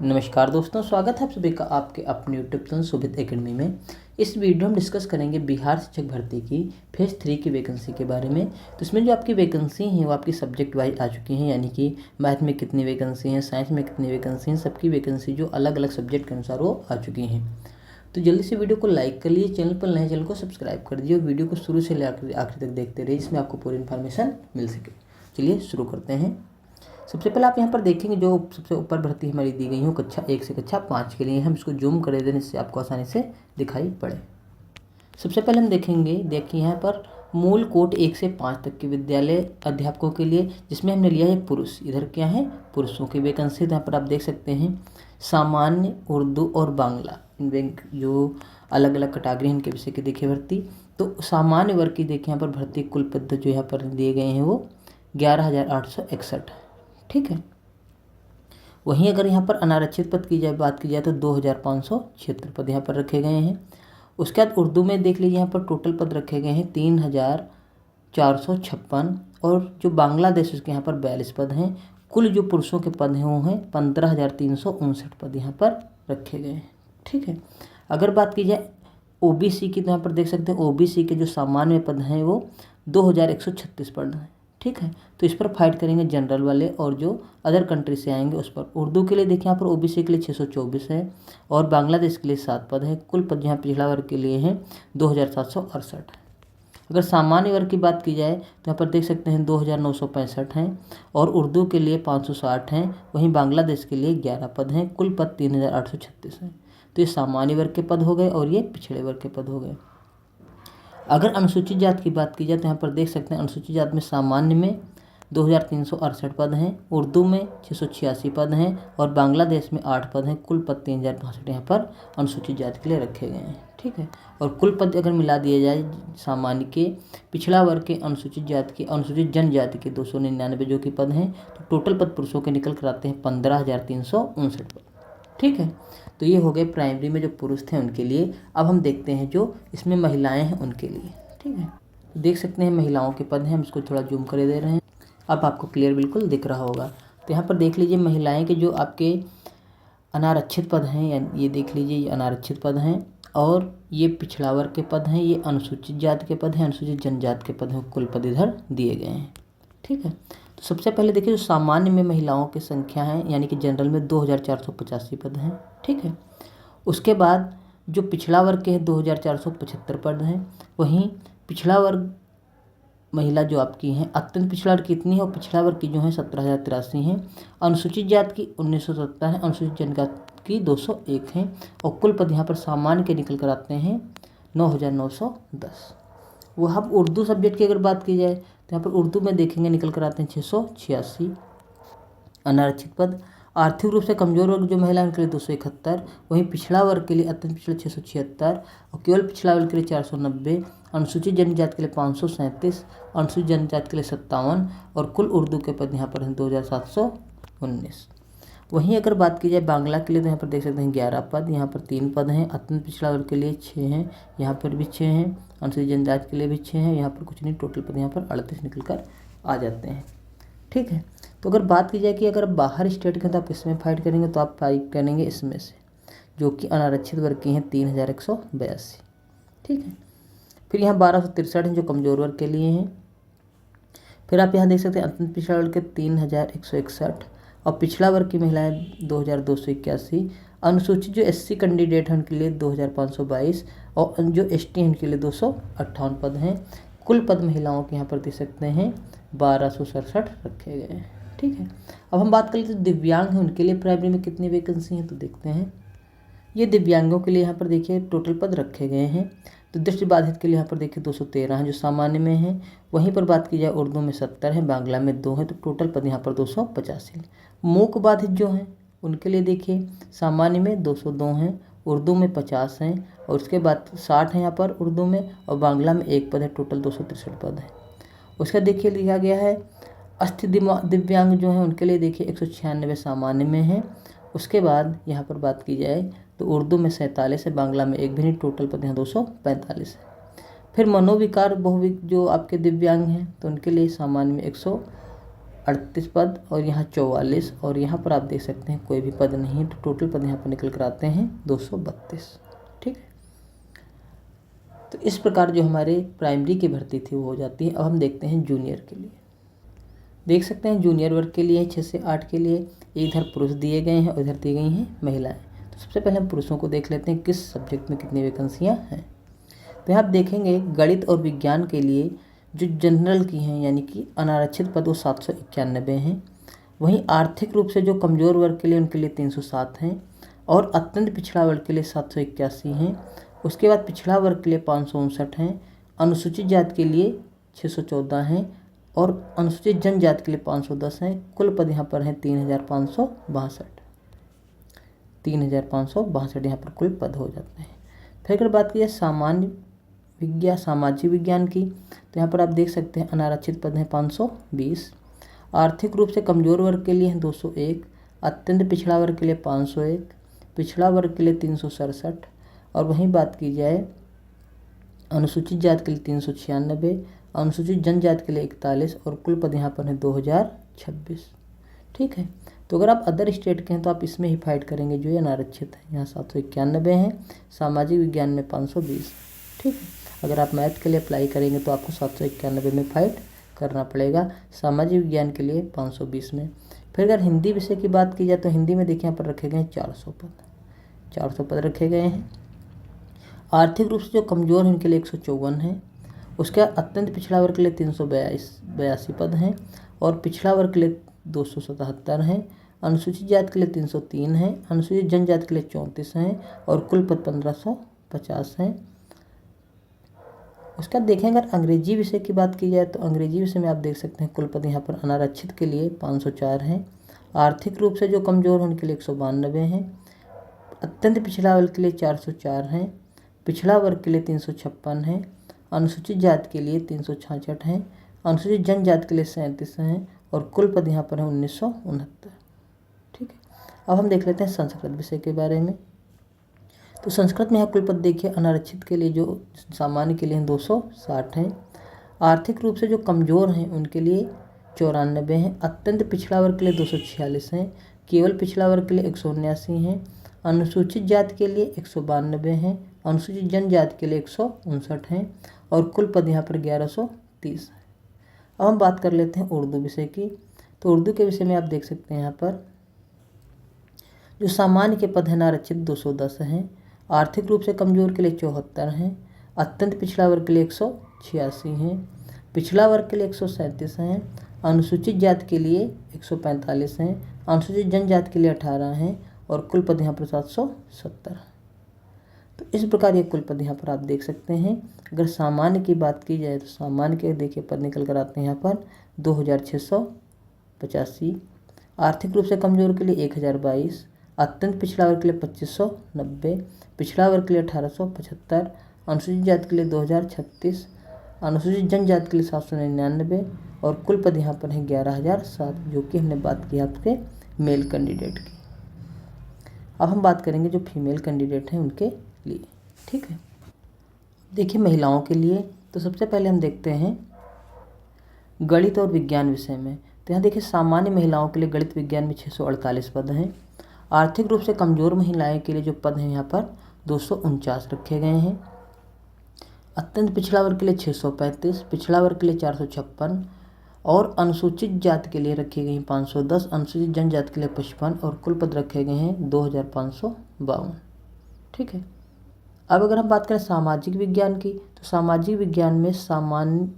नमस्कार दोस्तों, स्वागत है आप सभी का आपके अपने यूट्यूब चैनल सुभित एकेडमी में। इस वीडियो में डिस्कस करेंगे बिहार शिक्षक भर्ती की फेज 3 की वैकेंसी के बारे में। तो इसमें जो आपकी वैकेंसी हैं वो आपकी सब्जेक्ट वाइज आ चुकी हैं, यानी कि मैथ में कितनी वैकेंसी हैं, साइंस में कितनी वैकेंसी हैं, सबकी वैकेंसी जो अलग अलग सब्जेक्ट के अनुसार वो आ चुकी हैं। तो जल्दी से वीडियो को लाइक कर लीजिए, चैनल पर नए चैनल को सब्सक्राइब कर दीजिए और वीडियो को शुरू से लेकर आखिर तक देखते रहिए, जिसमें आपको पूरी इन्फॉर्मेशन मिल सके। चलिए शुरू करते हैं। सबसे पहले आप यहाँ पर देखेंगे जो सबसे ऊपर भर्ती हमारी दी गई हो कक्षा 1 से कक्षा 5 के लिए। हम इसको जूम कर दें जिससे आपको आसानी से दिखाई पड़े। सबसे पहले हम देखिए यहाँ पर मूल कोट 1 से 5 तक के विद्यालय अध्यापकों के लिए, जिसमें हमने लिया है पुरुष। इधर क्या है, पुरुषों की वैकेंसी। तो यहाँ पर आप देख सकते हैं सामान्य, उर्दू और बांग्ला, इन बैंक जो अलग अलग कैटेगरी इनके विषय की देखिए भर्ती। तो सामान्य वर्ग की देखिए यहाँ पर भर्ती कुल पद जो यहाँ पर दिए गए हैं वो 11,861, ठीक है। वहीं अगर यहाँ पर अनारक्षित पद की बात की जाए तो 2,576 पद यहाँ पर रखे गए हैं। उसके बाद उर्दू में देख लीजिए यहाँ पर टोटल पद रखे गए हैं 3,456, और जो बांग्लादेश उसके यहाँ पर 42 पद हैं। कुल जो पुरुषों के पद हैं वो हैं 15,359 पद यहाँ पर रखे गए हैं, ठीक है। अगर बात की जाए ओबीसी की तो यहाँ पर देख सकते हैं ओबीसी के जो सामान्य पद हैं वो 2,136 पद हैं, ठीक है। तो इस पर फाइट करेंगे जनरल वाले, और जो अदर कंट्री से आएंगे उस पर। उर्दू के लिए देखिए यहाँ पर ओबीसी के लिए 624 है और बांग्लादेश के लिए 7 पद है। कुल पद यहाँ पिछड़ा वर्ग के लिए हैं 2,768। अगर सामान्य वर्ग की बात की जाए तो यहाँ पर देख सकते हैं 2,965 हैं और उर्दू के लिए 560 हैं। वहीं बांग्लादेश के लिए 11 पद हैं। कुल पद 3,836 हैं। तो ये सामान्य वर्ग के पद हो गए और ये पिछड़े वर्ग के पद हो गए। अगर अनुसूचित जात की बात की जाए तो यहाँ पर देख सकते हैं अनुसूचित जात में सामान्य में 2,368 पद हैं, उर्दू में 686 पद हैं और बांग्लादेश में 8 पद हैं। कुल पद 3,065 यहाँ पर अनुसूचित जाति के लिए रखे गए हैं, ठीक है। और कुल पद अगर मिला दिया जाए सामान्य के, पिछड़ा वर्ग के, अनुसूचित जाति के, अनुसूचित जनजाति के 299 जो कि पद हैं, तो टोटल पद पुरुषों के निकल कर आते हैं 15,359 पद, ठीक है। तो ये हो गए प्राइमरी में जो पुरुष थे उनके लिए। अब हम देखते हैं जो इसमें महिलाएं हैं उनके लिए, ठीक है। तो देख सकते हैं महिलाओं के पद हैं, हम इसको थोड़ा जूम कर दे रहे हैं, अब आपको क्लियर बिल्कुल दिख रहा होगा। तो यहाँ पर देख लीजिए महिलाएं के जो आपके अनारक्षित पद हैं, या ये देख लीजिए ये अनारक्षित पद हैं और ये पिछड़ा वर्ग के पद हैं, ये अनुसूचित जाति के पद हैं, अनुसूचित जनजाति के पद हैं। कुल पद इधर दिए गए हैं, ठीक है। तो सबसे पहले देखिए जो सामान्य में महिलाओं की संख्या है, यानी कि जनरल में 2,485 पद हैं, ठीक है। उसके बाद जो पिछड़ा वर्ग के हैं 2,475 पद हैं। वहीं पिछड़ा वर्ग महिला जो आपकी हैं, अत्यंत पिछड़ा वर्ग कितनी है, और पिछड़ा वर्ग की जो है 17,083 हैं। अनुसूचित जाति की 1970 है, अनुसूचित जनजाति की 201 हैं और कुल पद यहाँ पर सामान्य के निकल कर आते हैं 9,910। वह अब उर्दू सब्जेक्ट की अगर बात की जाए तो यहाँ पर उर्दू में देखेंगे निकल कर आते हैं 686 अनारक्षित पद। आर्थिक रूप से कमजोर वर्ग जो महिला उनके लिए 271, वहीं पिछड़ा वर्ग के लिए अत्यंत पिछड़ा 676 और केवल पिछड़ा वर्ग के लिए 490, अनुसूचित जनजाति के लिए 537, अनुसूचित जनजाति के लिए 57 और कुल उर्दू के पद यहाँ पर हैं 2,719। वहीं अगर बात की जाए बांग्ला के लिए तो यहाँ पर देख सकते हैं 11 पद, यहाँ पर 3 पद हैं। अत्यंत पिछड़ा वर्ग के लिए 6 हैं, यहाँ पर भी 6 हैं। अनुसूचित जनजाति के लिए भी 6 हैं, यहाँ पर कुछ नहीं, टोटल पद यहाँ पर 38 निकल कर आ जाते हैं, ठीक है। तो अगर बात की जाए कि अगर बाहर स्टेट के तो आप इसमें फाइट करेंगे तो आप फाइट करेंगे इसमें से, जो कि अनारक्षित वर्ग की हैं 3,182, ठीक है। फिर यहाँ 1,263 हैं जो कमजोर वर्ग के लिए हैं। फिर आप यहाँ देख सकते हैं अत्यंत पिछड़ा वर्ग के 3,161 और पिछड़ा वर्ग की महिलाएं 2,281। अनुसूचित जो SC कैंडिडेट हैं उनके लिए 2,522 और जो ST हैं उनके लिए 258 पद हैं। कुल पद महिलाओं के यहाँ पर देख सकते हैं 1,267 रखे गए हैं, ठीक है। अब हम बात कर लेते हैं दिव्यांग हैं उनके लिए प्राइमरी में कितनी वैकेंसी हैं, तो देखते हैं। ये दिव्यांगों के लिए यहाँ पर देखिए टोटल पद रखे गए हैं। तो दृष्टिबाधित के लिए यहाँ पर देखिए 213 हैं जो सामान्य में हैं। वहीं पर बात की जाए उर्दू में 70 है, बांग्ला में 2 है, तो टोटल पद यहाँ पर 285 हैं। मूक बाधित जो हैं उनके लिए देखिए सामान्य में 202 हैं, उर्दू में 50 हैं और उसके बाद 60 हैं यहाँ पर उर्दू में, और बांग्ला में 1 पद है। टोटल 263 पद है। उसका देखिए लिखा गया है अस्थि दिव्यांग जो हैं उनके लिए देखिए 196 सामान्य में हैं। उसके बाद यहाँ पर बात की जाए तो उर्दू में 47 है, बांग्ला में 1 भी नहीं, टोटल पद यहाँ 245 है। फिर मनोविकार बहुविक जो आपके दिव्यांग हैं तो उनके लिए सामान्य में 38 पद और यहाँ 44 और यहाँ पर आप देख सकते हैं कोई भी पद नहीं है, तो टोटल पद यहाँ पर निकल कर आते हैं 232। ठीक है, तो इस प्रकार जो हमारे प्राइमरी की भर्ती थी वो हो जाती है। अब हम देखते हैं जूनियर के लिए। देख सकते हैं जूनियर वर्ग के लिए 6 से 8 के लिए इधर पुरुष दिए गए हैं और इधर दी गई हैं महिलाएं। तो सबसे पहले हम पुरुषों को देख लेते हैं किस सब्जेक्ट में कितनी वैकेंसियां हैं। तो यहाँ आप देखेंगे गणित और विज्ञान के लिए जो जनरल की हैं यानी कि अनारक्षित पद वो 791 हैं। वहीं आर्थिक रूप से जो कमज़ोर वर्ग के लिए उनके लिए 307 हैं और अत्यंत पिछड़ा वर्ग के लिए 781 हैं। उसके बाद पिछड़ा वर्ग के लिए 559 हैं, अनुसूचित जाति के लिए 614 हैं और अनुसूचित जनजाति के लिए 510 हैं। कुल पद यहाँ पर हैं 3562। 3562 यहाँ पर कुल पद हो जाते हैं। फिर अगर बात की जाए सामाजिक विज्ञान की, तो यहाँ पर आप देख सकते हैं अनारक्षित पद हैं 520, आर्थिक रूप से कमज़ोर वर्ग के लिए हैं 201, अत्यंत पिछड़ा वर्ग के लिए 501, पिछड़ा वर्ग के लिए 367 और वहीं बात की जाए अनुसूचित जाति के लिए 396, अनुसूचित जनजाति के लिए 41 और कुल पद यहाँ पर है 2026। ठीक है, तो अगर आप अदर स्टेट के हैं तो आप इसमें ही फाइट करेंगे जो ये अनारक्षित है। यहाँ 791 हैं, सामाजिक विज्ञान में 520। ठीक है, अगर आप मैथ के लिए अप्लाई करेंगे तो आपको 791 में फाइट करना पड़ेगा, सामाजिक विज्ञान के लिए 520 में। फिर अगर हिंदी विषय की बात की जाए तो हिंदी में देखिए यहाँ पर रखे गए हैं 400 पद रखे गए हैं। आर्थिक रूप से जो कमज़ोर हैं उनके लिए 154 हैं। उसके बाद अत्यंत पिछड़ा वर्ग के लिए 382 पद हैं और पिछड़ा वर्ग के लिए 277 हैं। अनुसूचित जाति के लिए 303 हैं, अनुसूचित जनजाति के लिए 34 हैं और कुल पद 1550 हैं। उसके बाद देखें अगर अंग्रेजी विषय की बात की जाए तो अंग्रेजी विषय में आप देख सकते हैं कुल पद यहाँ पर अनारक्षित के लिए 504 हैं, आर्थिक रूप से जो कमज़ोर हैं उनके लिए 192 हैं, अत्यंत पिछड़ा वर्ग के लिए 404 हैं, पिछड़ा वर्ग के लिए 356 हैं, अनुसूचित जाति के लिए 366 हैं, अनुसूचित जनजाति के लिए 37 हैं और कुल पद यहाँ पर है 1969। ठीक है, अब हम देख लेते हैं संस्कृत विषय के बारे में। तो संस्कृत में यहाँ कुल पद देखिए अनारक्षित के लिए जो सामान्य के लिए 260 हैं, आर्थिक रूप से जो कमज़ोर हैं उनके लिए 94 हैं, अत्यंत पिछड़ा वर्ग के लिए 246 हैं, केवल पिछड़ा वर्ग के लिए 179 हैं, अनुसूचित जाति के लिए 192 हैं, अनुसूचित जनजाति के लिए 159 हैं और कुल पद यहाँ पर 1130 है। अब हम बात कर लेते हैं उर्दू विषय की। तो उर्दू के विषय में आप देख सकते हैं यहाँ पर जो सामान्य के पद हैं अनारक्षित 210 हैं, आर्थिक रूप से कमज़ोर के लिए 74 हैं, अत्यंत पिछड़ा वर्ग के लिए 186 हैं, पिछड़ा वर्ग के लिए 137 हैं, अनुसूचित जाति के लिए 145 हैं, अनुसूचित जनजाति के लिए 18 हैं और कुल पद यहाँ पर 770। तो इस प्रकार ये कुल पद यहाँ पर आप देख सकते हैं। अगर सामान्य की बात की जाए तो सामान्य के देखिए पद निकल कर आते हैं यहाँ पर 2685, आर्थिक रूप से कमज़ोर के लिए 1022, अत्यंत पिछड़ा वर्ग के लिए 2590, पिछड़ा वर्ग के लिए 1875, अनुसूचित जाति के लिए 2036, अनुसूचित जनजाति के लिए 799 और कुल पद यहाँ पर है 11007, जो कि हमने बात की आपके मेल कैंडिडेट की। अब हम बात करेंगे जो फीमेल कैंडिडेट हैं उनके लिए। ठीक है, देखिए महिलाओं के लिए तो सबसे पहले हम देखते हैं गणित और विज्ञान विषय में। तो यहाँ देखिए सामान्य महिलाओं के लिए गणित विज्ञान में 648 पद हैं, आर्थिक रूप से कमज़ोर महिलाएं के लिए जो पद हैं यहाँ पर 249 रखे गए हैं, अत्यंत पिछड़ा वर्ग के लिए 635, पिछड़ा वर्ग के लिए 456 और अनुसूचित जाति के लिए रखी गई 510, अनुसूचित जनजाति के लिए 55 और कुल पद रखे गए हैं 2552। ठीक है, अब अगर हम बात करें सामाजिक विज्ञान की तो सामाजिक विज्ञान में सामान्य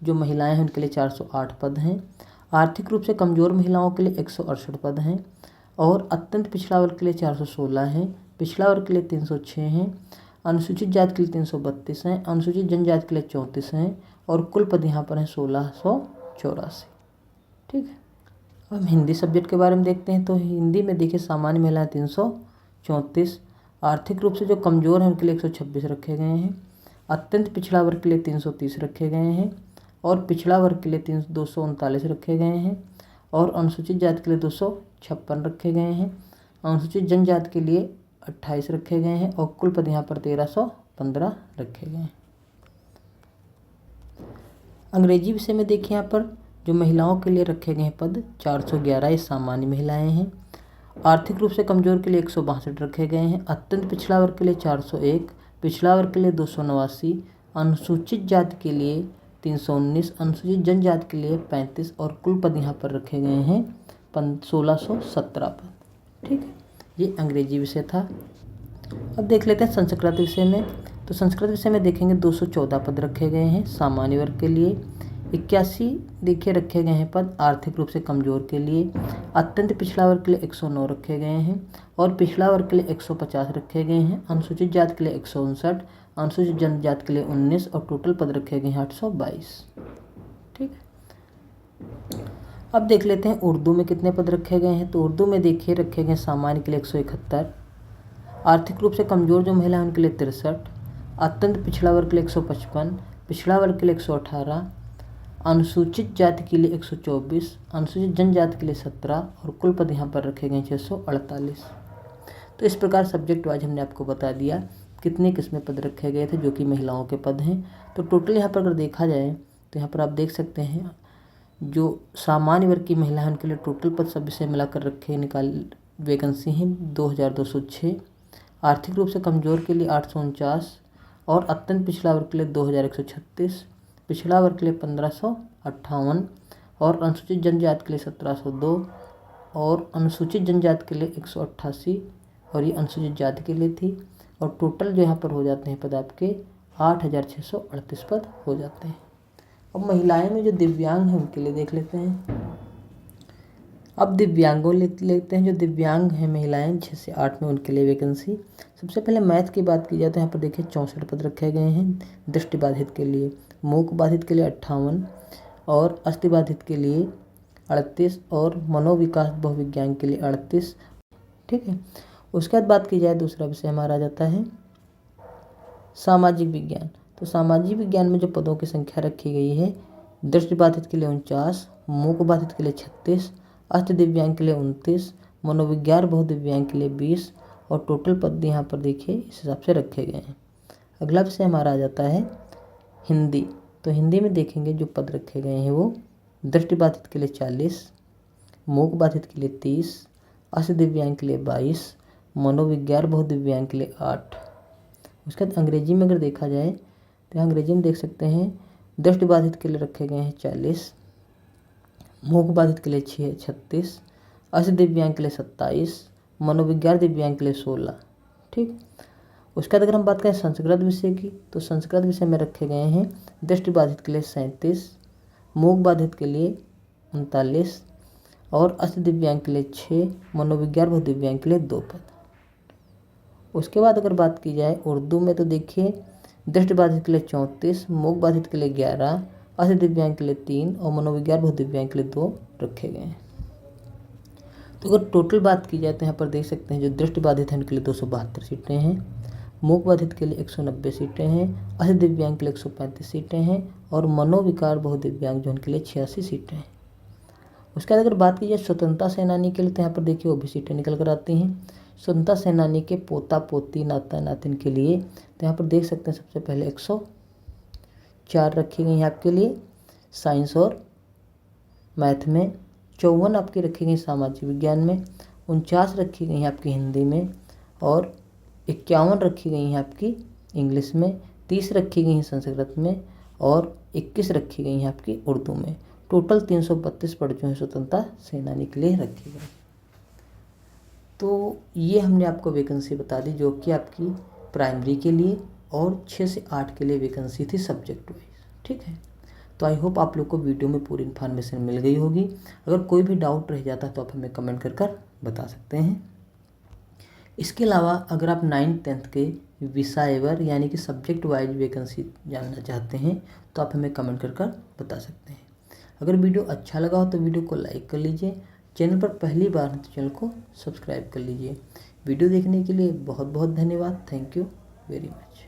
जो महिलाएं हैं उनके लिए 408 पद हैं, आर्थिक रूप से कमज़ोर महिलाओं के लिए 168 पद हैं और अत्यंत पिछड़ा वर्ग के लिए 416 हैं, पिछड़ा वर्ग के लिए 306 हैं, अनुसूचित जाति के लिए 332 हैं, अनुसूचित जनजाति के लिए 34 हैं और कुल पद यहाँ पर हैं 1684। ठीक है, अब हम हिंदी सब्जेक्ट के बारे में देखते हैं। तो हिंदी में देखिए सामान्य महिलाएं 334, आर्थिक रूप से जो कमज़ोर हैं उनके लिए 126 रखे गए हैं, अत्यंत पिछड़ा वर्ग के लिए 330 रखे गए हैं और पिछड़ा वर्ग के लिए 239 रखे गए हैं और अनुसूचित जाति के लिए 256 रखे गए हैं, अनुसूचित जनजाति के लिए 28 रखे गए हैं और कुल पद यहाँ पर 1315 रखे गए हैं। अंग्रेजी विषय में देखिए यहाँ पर जो महिलाओं के लिए रखे गए हैं पद 411 ये सामान्य महिलाएं हैं। आर्थिक रूप से कमजोर के लिए 162 रखे गए हैं। अत्यंत पिछड़ा वर्ग के लिए 401, पिछड़ा वर्ग के लिए 289, अनुसूचित जाति के लिए 319, अनुसूचित जनजाति के लिए 35 और कुल पद यहाँ पर रखे गए हैं 1617 पद। ठीक है, ये अंग्रेजी विषय था। अब देख लेते हैं संस्कृत विषय में। तो संस्कृत विषय में देखेंगे 214 पद रखे गए हैं सामान्य वर्ग के लिए। 81 देखिए रखे गए हैं पद आर्थिक रूप से कमजोर के लिए। अत्यंत पिछड़ा वर्ग के लिए 109 रखे गए हैं और पिछड़ा वर्ग के लिए 150 रखे गए हैं। अनुसूचित जाति के लिए 159, अनुसूचित जनजाति के लिए 19 और टोटल पद रखे गए हैं 822। ठीक है, अब देख लेते हैं उर्दू में कितने पद रखे गए हैं। तो उर्दू में देखिए रखे गए सामान्य के लिए 171, आर्थिक रूप से कमजोर जो महिला है उनके लिए 63, अत्यंत पिछड़ा वर्ग के लिए 155, पिछड़ा वर्ग के लिए 118, अनुसूचित जाति के लिए 124, अनुसूचित जनजाति के लिए 17 और कुल पद यहाँ पर रखे गए 648। तो इस प्रकार सब्जेक्ट वाइज हमने आपको बता दिया कितने किस्में पद रखे गए थे जो कि महिलाओं के पद हैं। तो टोटल यहाँ पर अगर देखा जाए तो यहाँ पर आप देख सकते हैं जो सामान्य वर्ग की महिला है उनके लिए टोटल पद सब विषय मिलाकर रखे वैकेंसी हैं 2206। आर्थिक रूप से कमजोर के लिए 849 और अत्यंत पिछड़ा वर्ग के लिए 2136, पिछड़ा वर्ग के लिए 1558 और अनुसूचित जनजाति के लिए 1702 और अनुसूचित जनजाति के लिए 188 और ये अनुसूचित जाति के लिए थी। और टोटल जो यहाँ पर हो जाते हैं पद आपके 8638 पद हो जाते हैं। अब महिलाएं में जो दिव्यांग हैं उनके लिए देख लेते हैं। अब दिव्यांगों लेते हैं। जो दिव्यांग हैं महिलाएं 6 से 8 में उनके लिए वैकेंसी। सबसे पहले मैथ की बात की जाए तो यहाँ पर देखिए 64 पद रखे गए हैं दृष्टिबाधित के लिए, मूक बाधित के लिए 58 और अस्थिबाधित के लिए 38 और मनोविकास बहुविज्ञान के लिए 38। ठीक है, उसके बाद बात की जाए दूसरा विषय हमारा आ जाता है सामाजिक विज्ञान। तो सामाजिक विज्ञान में जो पदों की संख्या रखी गई है दृष्टिबाधित के लिए 49, मूक बाधित के लिए 36, अष्ट दिव्यांग के लिए 29, मनोविज्ञान बहुदिव्यांग के लिए 20 और टोटल पद यहाँ पर देखिए इस हिसाब से रखे गए हैं। अगला विषय हमारा आ जाता है हिंदी। तो हिंदी में देखेंगे जो पद रखे गए हैं वो दृष्टिबाधित के लिए 40, मूक बाधित के लिए 30, अष्ट दिव्यांग के लिए 22, मनोविज्ञान बहुदिव्यांग के लिए 8। उसके बाद अंग्रेजी में अगर देखा जाए तो अंग्रेजी में देख सकते हैं दृष्टिबाधित के लिए रखे गए हैं 40, मूक बाधित के लिए 36, अष्ट दिव्यांग के लिए 27, मनोविज्ञान दिव्यांग के लिए 16। ठीक, उसके बाद अगर हम बात करें संस्कृत विषय की तो संस्कृत विषय में रखे गए हैं दृष्टिबाधित के लिए 37, मूक बाधित के लिए 39 और अष्ट दिव्यांग के लिए 6, मनोविज्ञान बहुदिव्यांग के लिए 2 पद। उसके बाद अगर बात की जाए उर्दू में तो देखिए दृष्टिबाधित के लिए 34, मूक बाधित के लिए 11, अष्ट दिव्यांग के लिए 3 और मनोविज्ञान बहुदिव्यांग के लिए 2 रखे गए हैं। तो अगर टोटल बात की जाए तो यहाँ पर देख सकते हैं जो दृष्टिबाधित है उनके लिए 272 सीटें हैं, मूक बाधित के लिए 190 सीटें हैं, अष्ट दिव्यांग के लिए 135 सीटें हैं और मनोविकार बहुदिव्यांग जो उनके लिए 86 सीटें हैं। उसके बाद अगर बात की जाए स्वतंत्रता सेनानी के लिए तो यहाँ पर देखिए वो भी सीटें निकल कर आती हैं। स्वतंत्रता सेनानी के पोता पोती नाता नातिन के लिए तो यहाँ पर देख सकते हैं सबसे पहले 104 रखी गई हैं आपके लिए साइंस और मैथ में, 54 आपकी रखी गई सामाजिक विज्ञान में, 49 रखी गई हैं आपकी हिंदी में और 51 रखी गई हैं आपकी इंग्लिश में, 30 रखी गई हैं संस्कृत में और 21 रखी गई हैं आपकी उर्दू में। टोटल 332 पद जो है स्वतंत्रता सेनानी के लिए रखी गई। तो ये हमने आपको वैकेंसी बता दी जो कि आपकी प्राइमरी के लिए और 6 से 8 के लिए वैकेंसी थी सब्जेक्ट वाइज। ठीक है, तो आई होप आप लोग को वीडियो में पूरी इन्फॉर्मेशन मिल गई होगी। अगर कोई भी डाउट रह जाता तो आप हमें कमेंट कर बता सकते हैं। इसके अलावा अगर आप 9th-10th के विषयवार यानी कि सब्जेक्ट वाइज वैकेंसी जानना चाहते हैं तो आप हमें कमेंट कर बता सकते हैं। अगर वीडियो अच्छा लगा हो तो वीडियो को लाइक कर लीजिए, चैनल पर पहली बार है तो चैनल को सब्सक्राइब कर लीजिए। वीडियो देखने के लिए बहुत बहुत धन्यवाद। Thank you very much.